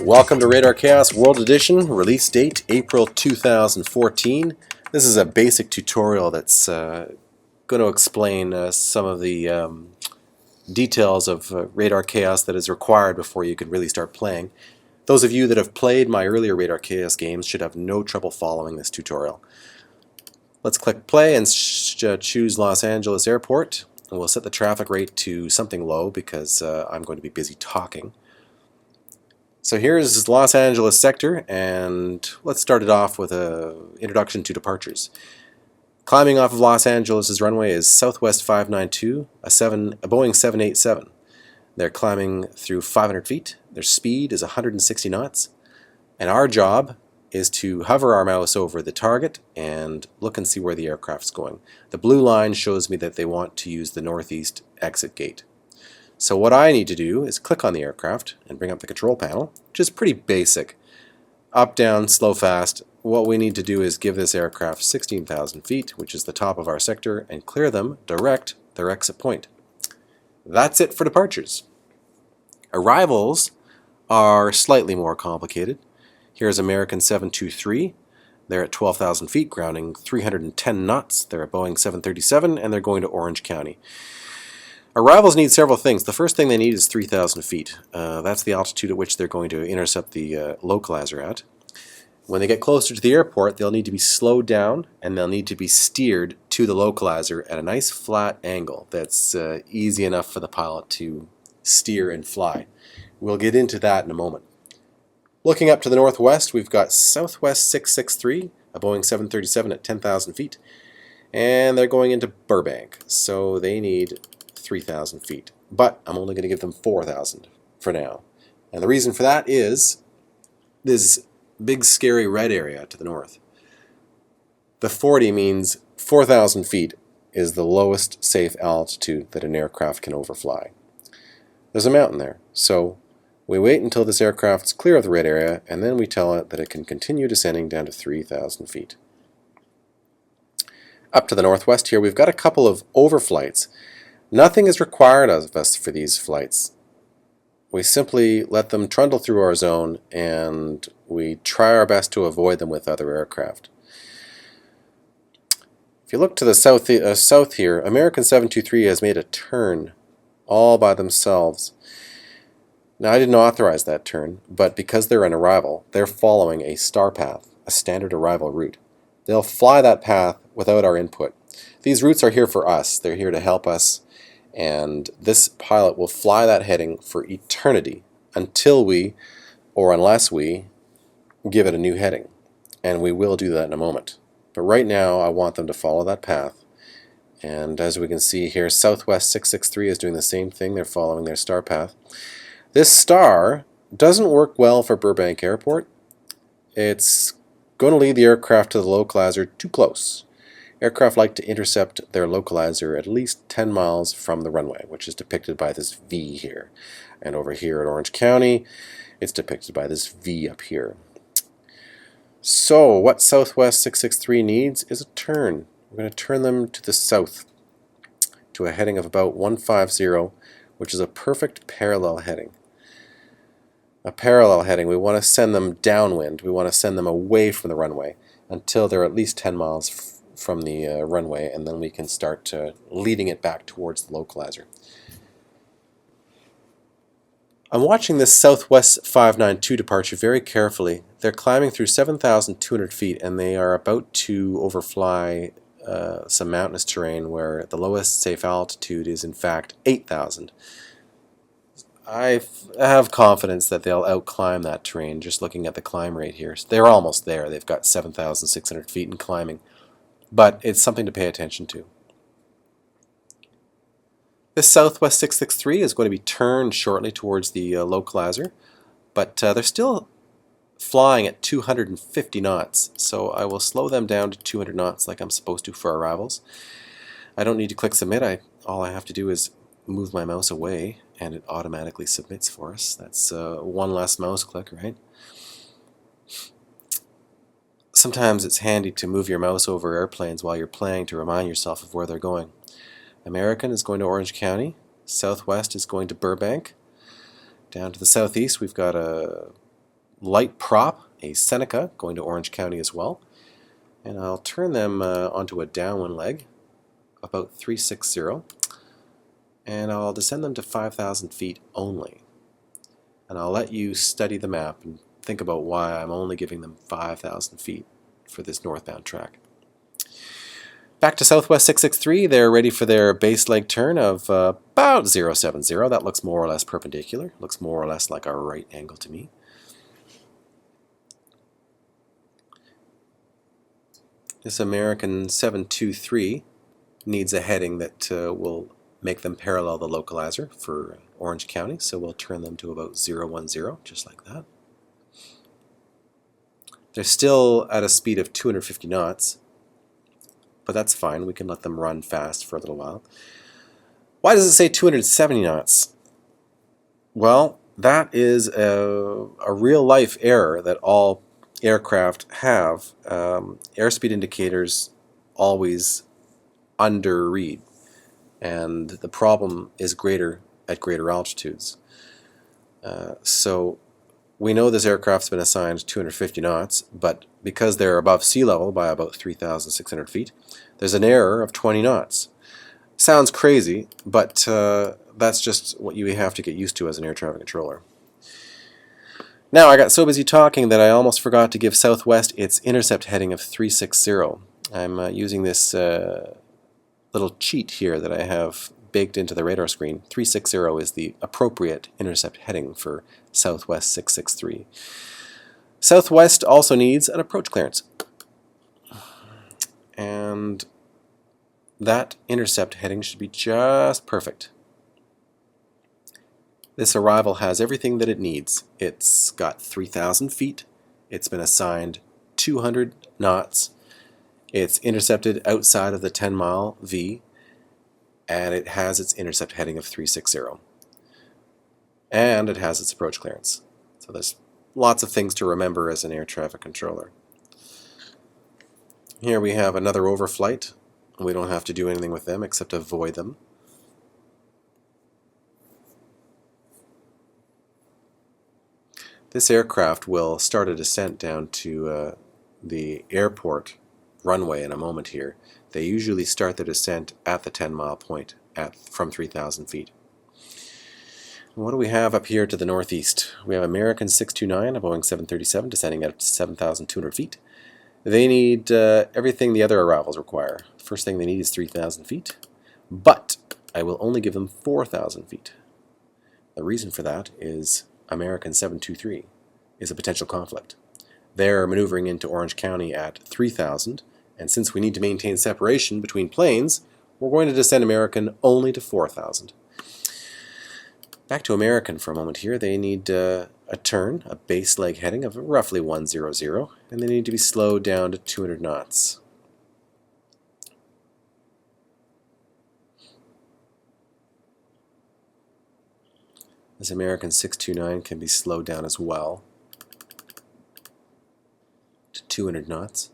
Welcome to Radar Chaos World Edition, release date April 2014. This is a basic tutorial that's going to explain some of the details of Radar Chaos that is required before you can really start playing. Those of you that have played my earlier Radar Chaos games should have no trouble following this tutorial. Let's click play and choose Los Angeles Airport, and we'll set the traffic rate to something low because I'm going to be busy talking. So here's Los Angeles sector, and let's start it off with an introduction to departures. Climbing off of Los Angeles' runway is Southwest 592, a Boeing 787. They're climbing through 500 feet. Their speed is 160 knots. And our job is to hover our mouse over the target and look and see where the aircraft's going. The blue line shows me that they want to use the northeast exit gate. So what I need to do is click on the aircraft and bring up the control panel, which is pretty basic. Up, down, slow, fast. What we need to do is give this aircraft 16,000 feet, which is the top of our sector, and clear them, direct their exit point. That's it for departures. Arrivals are slightly more complicated. Here's American 723. They're at 12,000 feet, grounding 310 knots. They're a Boeing 737, and they're going to Orange County. Arrivals need several things. The first thing they need is 3,000 feet. That's the altitude at which they're going to intercept the localizer at. When they get closer to the airport, they'll need to be slowed down and they'll need to be steered to the localizer at a nice flat angle that's easy enough for the pilot to steer and fly. We'll get into that in a moment. Looking up to the northwest, we've got Southwest 663, a Boeing 737 at 10,000 feet, and they're going into Burbank, so they need 3,000 feet, but I'm only going to give them 4,000 for now. And the reason for that is this big scary red area to the north. The 40 means 4,000 feet is the lowest safe altitude that an aircraft can overfly. There's a mountain there, so we wait until this aircraft's clear of the red area, and then we tell it that it can continue descending down to 3,000 feet. Up to the northwest here, we've got a couple of overflights. Nothing is required of us for these flights. We simply let them trundle through our zone and we try our best to avoid them with other aircraft. If you look to the south here, American 723 has made a turn all by themselves. Now I didn't authorize that turn, but because they're an arrival, they're following a star path, a standard arrival route. They'll fly that path without our input. These routes are here for us. They're here to help us. And this pilot will fly that heading for eternity until we, or unless we, give it a new heading. And we will do that in a moment. But right now I want them to follow that path. And as we can see here, Southwest 663 is doing the same thing. They're following their star path. This star doesn't work well for Burbank Airport. It's going to lead the aircraft to the localizer too close. Aircraft like to intercept their localizer at least 10 miles from the runway, which is depicted by this V here. And over here at Orange County, it's depicted by this V up here. So what Southwest 663 needs is a turn. We're going to turn them to the south to a heading of about 150, which is a perfect parallel heading. A parallel heading, we want to send them downwind. We want to send them away from the runway until they're at least 10 miles from the runway, and then we can start leading it back towards the localizer. I'm watching this Southwest 592 departure very carefully. They're climbing through 7,200 feet and they are about to overfly some mountainous terrain where the lowest safe altitude is in fact 8,000. I have confidence that they'll outclimb that terrain just looking at the climb rate here. They're almost there. They've got 7,600 feet and climbing. But it's something to pay attention to. This Southwest 663 is going to be turned shortly towards the localizer, but they're still flying at 250 knots, so I will slow them down to 200 knots like I'm supposed to for arrivals. I don't need to click submit. All I have to do is move my mouse away and it automatically submits for us. That's one less mouse click, right? Sometimes it's handy to move your mouse over airplanes while you're playing to remind yourself of where they're going. American is going to Orange County. Southwest is going to Burbank. Down to the southeast we've got a light prop, a Seneca, going to Orange County as well. And I'll turn them onto a downwind leg, about 360, and I'll descend them to 5,000 feet only. And I'll let you study the map and think about why I'm only giving them 5,000 feet for this northbound track. Back to Southwest 663, they're ready for their base leg turn of about 070. That looks more or less perpendicular, looks more or less like a right angle to me. This American 723 needs a heading that will make them parallel the localizer for Orange County, so we'll turn them to about 010, just like that. They're still at a speed of 250 knots, but that's fine. We can let them run fast for a little while. Why does it say 270 knots? Well, that is a real-life error that all aircraft have. Airspeed indicators always underread, and the problem is greater at greater altitudes. So we know this aircraft's been assigned 250 knots, but because they're above sea level by about 3,600 feet, there's an error of 20 knots. Sounds crazy, but that's just what you have to get used to as an air traffic controller. Now, I got so busy talking that I almost forgot to give Southwest its intercept heading of 360. I'm using this little cheat here that I have baked into the radar screen. 360 is the appropriate intercept heading for Southwest 663. Southwest also needs an approach clearance. And that intercept heading should be just perfect. This arrival has everything that it needs. It's got 3,000 feet. It's been assigned 200 knots. It's intercepted outside of the 10-mile V, and it has its intercept heading of 360. And it has its approach clearance. So there's lots of things to remember as an air traffic controller. Here we have another overflight. We don't have to do anything with them except avoid them. This aircraft will start a descent down to the airport runway in a moment here. They usually start their descent at the 10-mile point from 3,000 feet. What do we have up here to the northeast? We have American 629, a Boeing 737, descending at 7,200 feet. They need everything the other arrivals require. First thing they need is 3,000 feet, but I will only give them 4,000 feet. The reason for that is American 723 is a potential conflict. They're maneuvering into Orange County at 3,000, and since we need to maintain separation between planes, we're going to descend American only to 4,000. Back to American for a moment here. They need a turn, a base leg heading of roughly 100, and they need to be slowed down to 200 knots. This American 629 can be slowed down as well to 200 knots.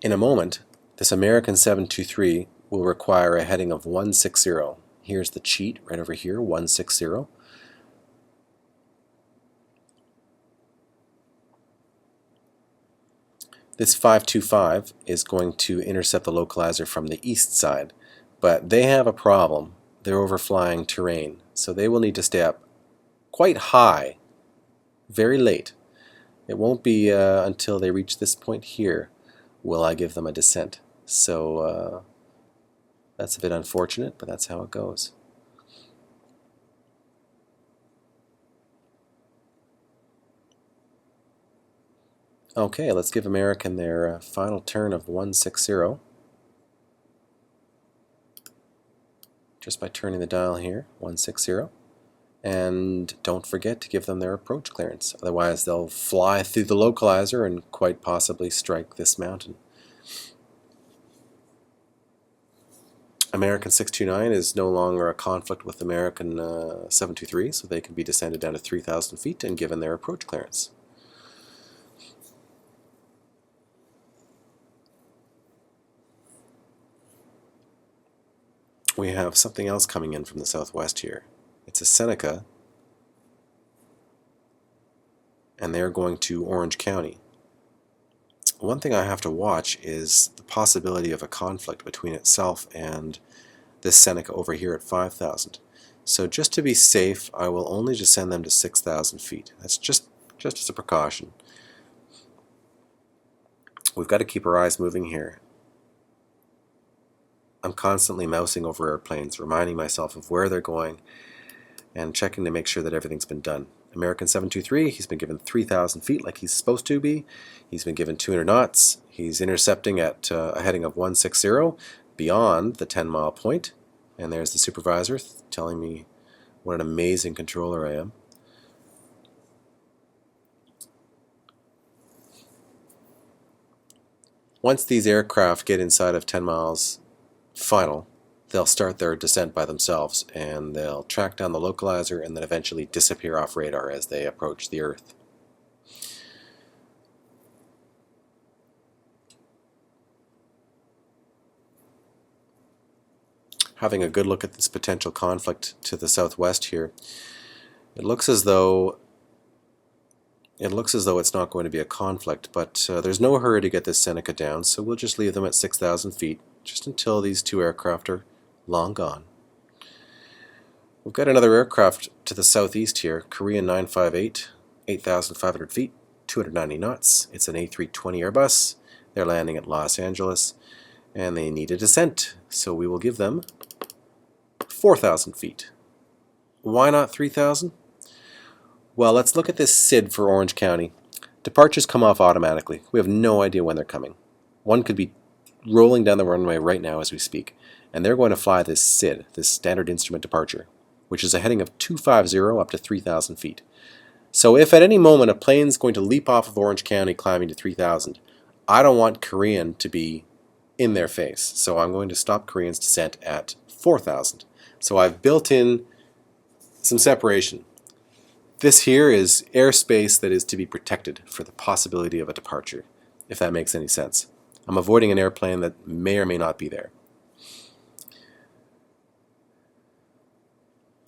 In a moment, this American 723 will require a heading of 160. Here's the cheat right over here, 160. This 525 is going to intercept the localizer from the east side, but they have a problem. They're overflying terrain, so they will need to stay up quite high, very late. It won't be until they reach this point here will I give them a descent. So that's a bit unfortunate, but that's how it goes. Okay, let's give American their final turn of 160. Just by turning the dial here, 160. And don't forget to give them their approach clearance. Otherwise they'll fly through the localizer and quite possibly strike this mountain. American 629 is no longer a conflict with American 723, so they can be descended down to 3,000 feet and given their approach clearance. We have something else coming in from the southwest here. It's a Seneca, and they're going to Orange County. One thing I have to watch is the possibility of a conflict between itself and this Seneca over here at 5,000. So just to be safe, I will only just send them to 6,000 feet. That's just as a precaution. We've got to keep our eyes moving here. I'm constantly mousing over airplanes, reminding myself of where they're going and checking to make sure that everything's been done. American 723, he's been given 3,000 feet like he's supposed to be. He's been given 200 knots. He's intercepting at a heading of 160 beyond the 10-mile point. And there's the supervisor telling me what an amazing controller I am. Once these aircraft get inside of 10 miles final, they'll start their descent by themselves, and they'll track down the localizer and then eventually disappear off radar as they approach the Earth. Having a good look at this potential conflict to the southwest here, it looks as though it's not going to be a conflict, but there's no hurry to get this Seneca down, so we'll just leave them at 6,000 feet just until these two aircraft are long gone. We've got another aircraft to the southeast here, Korean 958, 8,500 feet, 290 knots. It's an A320 Airbus. They're landing at Los Angeles, and they need a descent, so we will give them 4,000 feet. Why not 3,000? Well, let's look at this SID for Orange County. Departures come off automatically. We have no idea when they're coming. One could be rolling down the runway right now as we speak, and they're going to fly this SID, this Standard Instrument Departure, which is a heading of 250 up to 3,000 feet. So if at any moment a plane's going to leap off of Orange County climbing to 3,000, I don't want Korean to be in their face. So I'm going to stop Korean's descent at 4,000. So I've built in some separation. This here is airspace that is to be protected for the possibility of a departure, if that makes any sense. I'm avoiding an airplane that may or may not be there.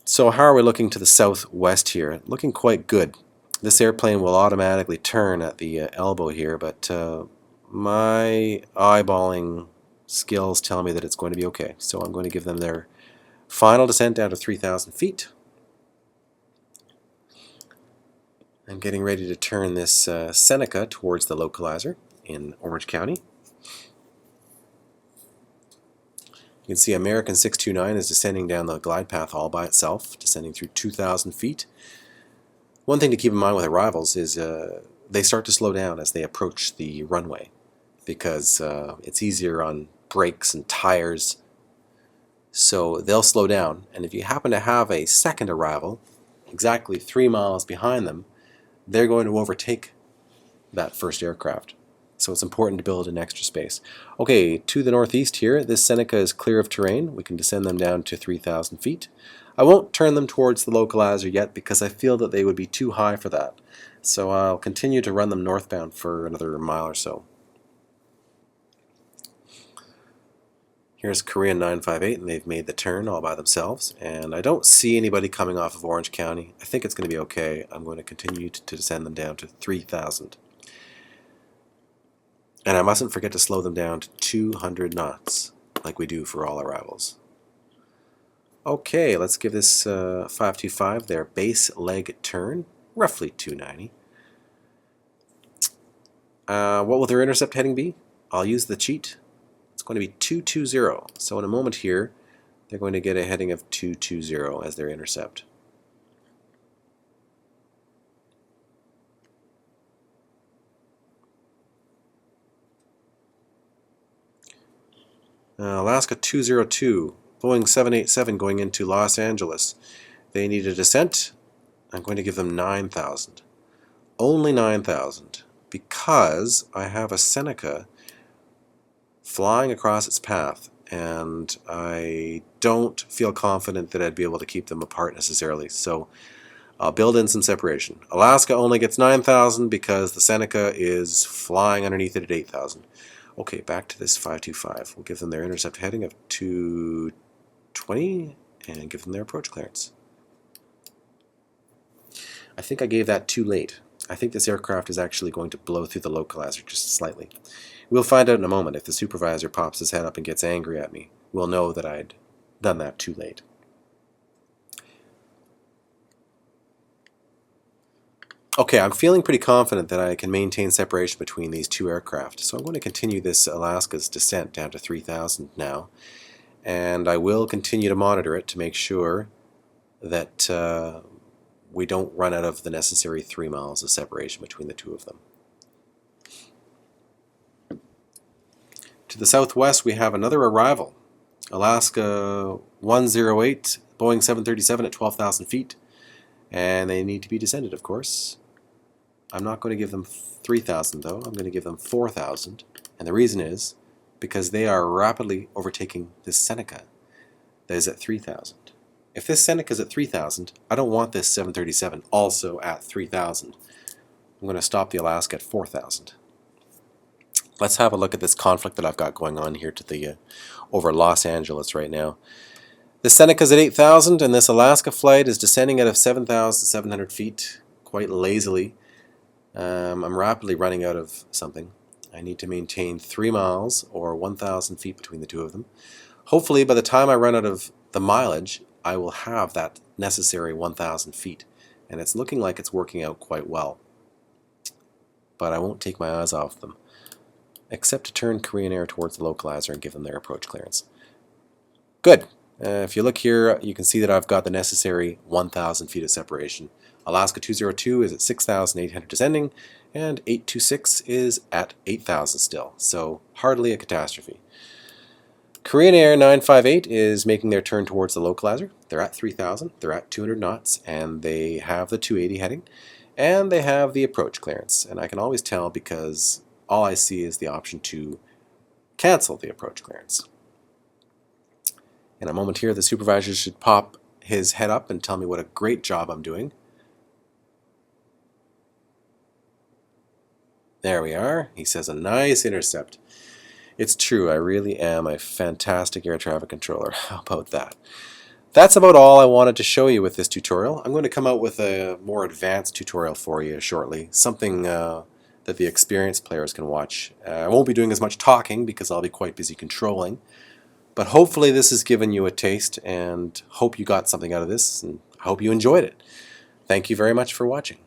So how are we looking to the southwest here? Looking quite good. This airplane will automatically turn at the elbow here, but my eyeballing skills tell me that it's going to be okay. So I'm going to give them their final descent down to 3,000 feet. I'm getting ready to turn this Seneca towards the localizer in Orange County. You can see American 629 is descending down the glide path all by itself, descending through 2,000 feet. One thing to keep in mind with arrivals is they start to slow down as they approach the runway, because it's easier on brakes and tires, so they'll slow down. And if you happen to have a second arrival exactly 3 miles behind them, they're going to overtake that first aircraft. So it's important to build an extra space. Okay, to the northeast here, this Seneca is clear of terrain. We can descend them down to 3,000 feet. I won't turn them towards the localizer yet because I feel that they would be too high for that. So I'll continue to run them northbound for another mile or so. Here's Korean 958, and they've made the turn all by themselves. And I don't see anybody coming off of Orange County. I think it's going to be okay. I'm going to continue to descend them down to 3,000. And I mustn't forget to slow them down to 200 knots, like we do for all arrivals. Okay, let's give this 525 their base leg turn, roughly 290. What will their intercept heading be? I'll use the cheat. It's going to be 220. So in a moment here, they're going to get a heading of 220 as their intercept. Alaska 202, Boeing 787 going into Los Angeles. They need a descent. I'm going to give them 9,000. Only 9,000, because I have a Seneca flying across its path, and I don't feel confident that I'd be able to keep them apart necessarily. So I'll build in some separation. Alaska only gets 9,000 because the Seneca is flying underneath it at 8,000. Okay, back to this 525. We'll give them their intercept heading of 220 and give them their approach clearance. I think I gave that too late. I think this aircraft is actually going to blow through the localizer just slightly. We'll find out in a moment. If the supervisor pops his head up and gets angry at me, we'll know that I'd done that too late. Okay, I'm feeling pretty confident that I can maintain separation between these two aircraft, so I'm going to continue this Alaska's descent down to 3,000 now, and I will continue to monitor it to make sure that we don't run out of the necessary 3 miles of separation between the two of them. To the southwest, we have another arrival. Alaska 108, Boeing 737 at 12,000 feet, and they need to be descended, of course. I'm not going to give them 3,000 though, I'm going to give them 4,000, and the reason is because they are rapidly overtaking this Seneca that is at 3,000. If this Seneca is at 3,000, I don't want this 737 also at 3,000. I'm going to stop the Alaska at 4,000. Let's have a look at this conflict that I've got going on here to the over Los Angeles right now. The Seneca's at 8,000, and this Alaska flight is descending out of 7,700 feet quite lazily. I'm rapidly running out of something. I need to maintain 3 miles or 1,000 feet between the two of them. Hopefully by the time I run out of the mileage, I will have that necessary 1,000 feet, and it's looking like it's working out quite well. But I won't take my eyes off them, except to turn Korean Air towards the localizer and give them their approach clearance. Good. If you look here, you can see that I've got the necessary 1,000 feet of separation. Alaska 202 is at 6,800 descending, and 826 is at 8,000 still, so hardly a catastrophe. Korean Air 958 is making their turn towards the localizer. They're at 3,000, they're at 200 knots, and they have the 280 heading, and they have the approach clearance. And I can always tell because all I see is the option to cancel the approach clearance. In a moment here, the supervisor should pop his head up and tell me what a great job I'm doing. There we are. He says a nice intercept. It's true, I really am a fantastic air traffic controller. How about that? That's about all I wanted to show you with this tutorial. I'm going to come out with a more advanced tutorial for you shortly, something that the experienced players can watch. I won't be doing as much talking because I'll be quite busy controlling, but hopefully this has given you a taste, and hope you got something out of this, and I hope you enjoyed it. Thank you very much for watching.